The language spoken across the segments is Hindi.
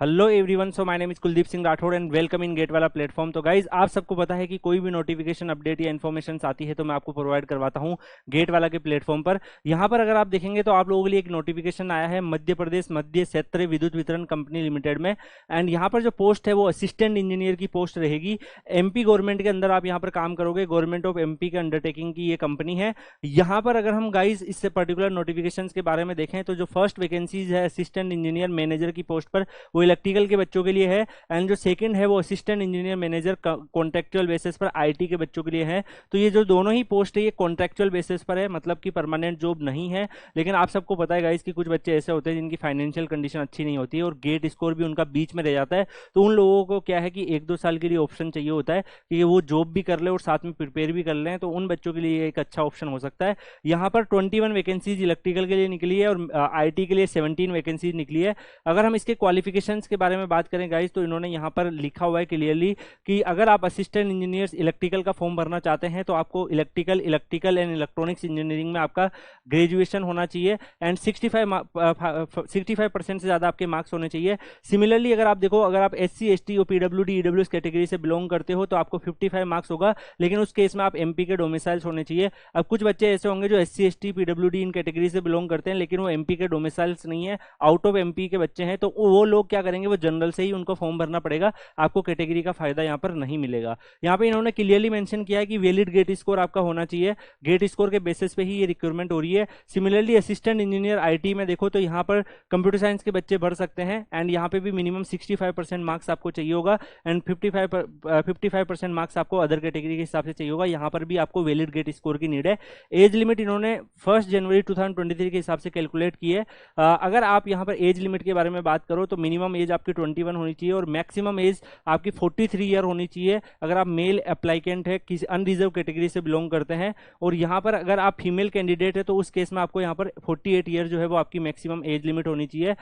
Hello everyone, so my name is Kuldeep Singh Rathore and welcome in gate वाला प्लेटफॉर्म। तो गाइज आप सबको पता है कि कोई भी नोटिफिकेशन अपडेट या इन्फॉर्मेशन आती है तो मैं आपको प्रोवाइड करवाता हूं गेट वाला के प्लेटफॉर्म पर। यहां पर अगर आप देखेंगे तो आप लोगों के लिए एक नोटिफिकेशन आया है मध्य प्रदेश मध्य क्षेत्र विद्युत वितरण कंपनी लिमिटेड में। एंड यहाँ पर जो पोस्ट है वो असिस्टेंट इंजीनियर की पोस्ट रहेगी। एमपी गवर्नमेंट के अंदर आप यहाँ पर काम करोगे। गवर्नमेंट ऑफ एमपी के अंडरटेकिंग की ये कंपनी है। यहाँ पर अगर हम गाइज इससे पर्टिकुलर नोटिफिकेशन के बारे में देखें तो जो फर्स्ट वैकेंसीज है असिस्टेंट इंजीनियर मैनेजर की पोस्ट पर वो इलेक्ट्रिकल के बच्चों के लिए है। एंड जो सेकंड है वो assistant engineer manager contractual basis पर आईटी के बच्चों के लिए है। तो ये जो दोनों ही पोस्ट है ये कॉन्ट्रेक्चुअल बेसिस पर है, मतलब कि परमानेंट जॉब नहीं है। लेकिन आप सबको पता है गाइस कि कुछ बच्चे ऐसे होते हैं जिनकी फाइनेंशियल कंडीशन अच्छी नहीं होती है और गेट स्कोर भी उनका बीच में रह जाता है। तो उन लोगों को क्या है कि 1-2 साल के लिए ऑप्शन चाहिए होता है कि वो जॉब भी कर ले और साथ में प्रिपेयर भी कर लें। तो उन बच्चों के लिए एक अच्छा ऑप्शन हो सकता है। यहाँ पर 21 वैकेंसीज इलेक्ट्रिकल के लिए निकली है और आईटी के लिए 17 वैकेंसीज निकली है। अगर हम इसके क्वालिफिकेशंस के बारे में बात करें गाइस तो इन्होंने यहाँ पर लिखा हुआ है क्लियरली कि अगर आप असिस्टेंट इंजीनियर्स इलेक्ट्रिकल का फॉर्म भरना चाहते हैं तो आपको इलेक्ट्रिकल एंड इलेक्ट्रॉनिक्स इंजीनियरिंग में आपका ग्रेजुएशन होना चाहिए एंड 65% से ज्यादा आपके मार्क्स होने चाहिए। सिमिलरली अगर आप देखो, अगर आप SC ST और PWD EWS कैटेगरी से बिलोंग करते हो तो आपको 55 मार्क्स होगा, लेकिन उस केस में आप MP के डोमिसाइल्स होने चाहिए। अब कुछ बच्चे ऐसे होंगे जो SC ST PWD इन कैटेगरी से बिलोंग करते हैं लेकिन वो MP के डोमिसाइल्स नहीं है, आउट ऑफ MP के बच्चे हैं, तो वो लोग क्या करेंगे, वो जनरल से ही उनको फॉर्म भरना पड़ेगा। आपको कैटेगरी का फायदा यहाँ पर नहीं मिलेगा। यहाँ पे इन्होंने क्लियरली मेंशन किया है कि वैलिड गेट स्कोर आपका होना चाहिए। गेट स्कोर के बेसिस पे ही ये रिक्रूटमेंट हो रही है। सिमिलरली असिस्टेंट इंजीनियर आईटी में देखो तो यहाँ पर कंप्यूटर साइंस के बच्चे भर सकते हैं एंड यहाँ पे भी मिनिमम 65% मार्क्स आपको चाहिए होगा एंड 55% मार्क्स आपको अदर कैटेगरी के हिसाब से चाहिए होगा। यहाँ पर भी आपको वैलिड गेट स्कोर की नीड है। एज लिमिट इन्होंने 1 जनवरी 2023 के हिसाब से कैलकुलेट की है। अगर आप यहाँ पर एज लिमिट के बारे में बात करो तो मिनिमम एज आपकी 21 होनी चाहिए और मैक्सिमम एज आपकी 43 ईयर होनी चाहिए अगर आप मेल अप्लाइकेंट है, किसी अनरिजर्व कैटेगरी से बिलोंग करते हैं। और यहाँ पर अगर आप फीमेल कैंडिडेट है तो उस केस में आपको यहाँ पर 48 ईयर जो है वो आपकी मैक्सिमम एज लिमिट होनी चाहिए।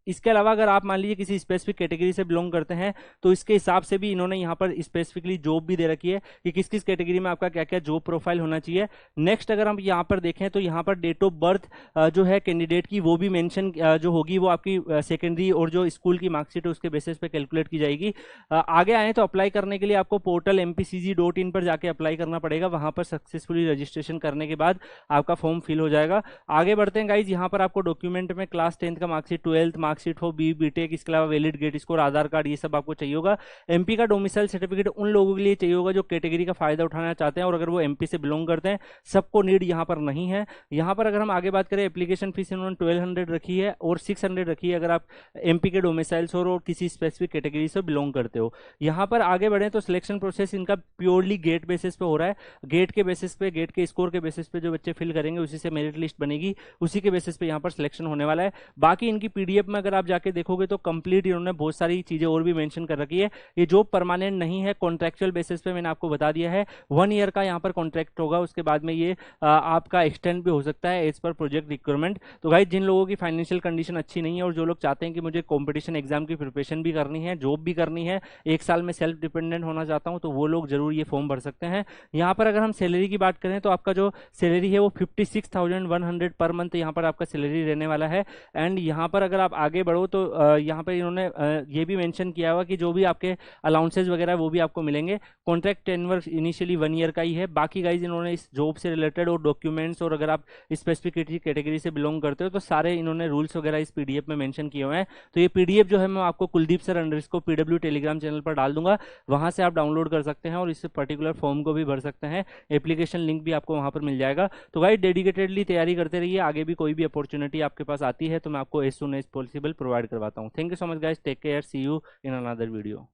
इसके अलावा अगर आप मान लीजिए किसी स्पेसिफिक कैटेगरी से बिलोंग करते हैं तो इसके हिसाब से भी इन्होंने यहाँ पर स्पेसिफिकली जॉब भी दे रखी है कि किस किस कैटेगरी में आपका क्या क्या जॉब प्रोफाइल होना चाहिए। नेक्स्ट अगर हम यहाँ पर देखें तो यहाँ पर डेट ऑफ बर्थ जो है कैंडिडेट की वो भी मेंशन जो होगी वो आपकी सेकेंडरी और जो स्कूल की मार्कशीट है उसके बेसिस पे कैलकुलेट की जाएगी। आगे आए तो अप्लाई करने के लिए आपको पोर्टल mpcg.in पर जाके अप्लाई करना पड़ेगा। वहां पर सक्सेसफुली रजिस्ट्रेशन करने के बाद आपका फॉर्म फिल हो जाएगा। आगे बढ़ते हैं गाइज, यहाँ पर आपको डॉक्यूमेंट में क्लास 10th का मार्कशीट, 12th मार्कशीट हो, BTech, इसके अलावा वैलिड गेट स्कोर, आधार कार्ड, ये सब आपको चाहिए होगा। MP का डोमिसाइल सर्टिफिकेट उन लोगों के लिए चाहिए होगा जो कैटेगरी का फायदा उठाना चाहते हैं और अगर वो MP से बिलोंग करते हैं। सबको नीड यहाँ पर नहीं है। यहाँ पर अगर हम आगे बात करें, एप्लीकेशन फीस इन्होंने 1200 रखी है और 600 रखी है अगर आप MP के डोमिसाइल्स हो और किसी स्पेसिफिक कैटेगरी से बिलोंग करते हो। यहाँ पर आगे बढ़े तो सिलेक्शन प्रोसेस इनका प्योरली गेट बेसिस पे हो रहा है। गेट के बेसिस पे, गेट के स्कोर के बेसिस पे जो बच्चे फिल करेंगे उसी से मेरिट लिस्ट बनेगी, उसी के बेसिस पे यहाँ पर सिलेक्शन होने वाला है। बाकी इनकी PDF में अगर आप जाके देखोगे तो कंप्लीट इन्होंने बहुत सारी चीजें और भी मेंशन कर रखी है। ये जॉब परमानेंट नहीं है, कॉन्ट्रेक्चुअल बेसिस पे मैंने आपको बता दिया है। 1 ईयर का यहाँ पर कॉन्ट्रैक्ट होगा, उसके बाद में ये आपका एक्सटेंड भी हो सकता है एज पर प्रोजेक्ट रिक्वायरमेंट। तो भाई जिन लोगों की फाइनेंशियल कंडीशन अच्छी नहीं है और जो लोग चाहते हैं कि मुझे कॉम्पिटिशन एग्जाम की प्रिपरेशन भी करनी है, जॉब भी करनी है, 1 साल में सेल्फ डिपेंडेंट होना चाहता हूं, तो वो लोग जरूर ये फॉर्म भर सकते हैं। यहाँ पर अगर हम सैलरी की बात करें तो आपका जो सैलरी है वो 56,100 पर मंथ यहाँ पर आपका सैलरी रहने वाला है। एंड यहाँ पर अगर आप आगे बढ़ो तो यहाँ पर इन्होंने ये भी मेंशन किया हुआ कि जो भी आपके अलाउंसेस वगैरह वो भी आपको मिलेंगे। कॉन्ट्रैक्ट टेन्योर इनिशियली 1 ईयर का ही है। बाकी गाइज इन्होंने इस जॉब से रिलेटेड और डॉक्यूमेंट्स और अगर आप स्पेसिफिक कैटेगरी से बिलोंग करते हो तो सारे इन्होंने रूल्स वगैरह इस PDF में मेंशन किए हुए हैं। तो ये PDF जो है मैं आपको Kuldeep sir _PW Telegram channel पर डाल दूंगा, वहां से आप डाउनलोड कर सकते हैं और इस पर्टिकुलर फॉर्म को भी भर सकते हैं। एप्लीकेशन लिंक भी आपको वहां पर मिल जाएगा। तो गाइस डेडिकेटेडली तैयारी करते रहिए, आगे भी कोई भी अपॉर्चुनिटी आपके पास आती है तो मैं आपको as soon as possible provide करवाता हूँ। Thank you so much guys, take care, see you in another video.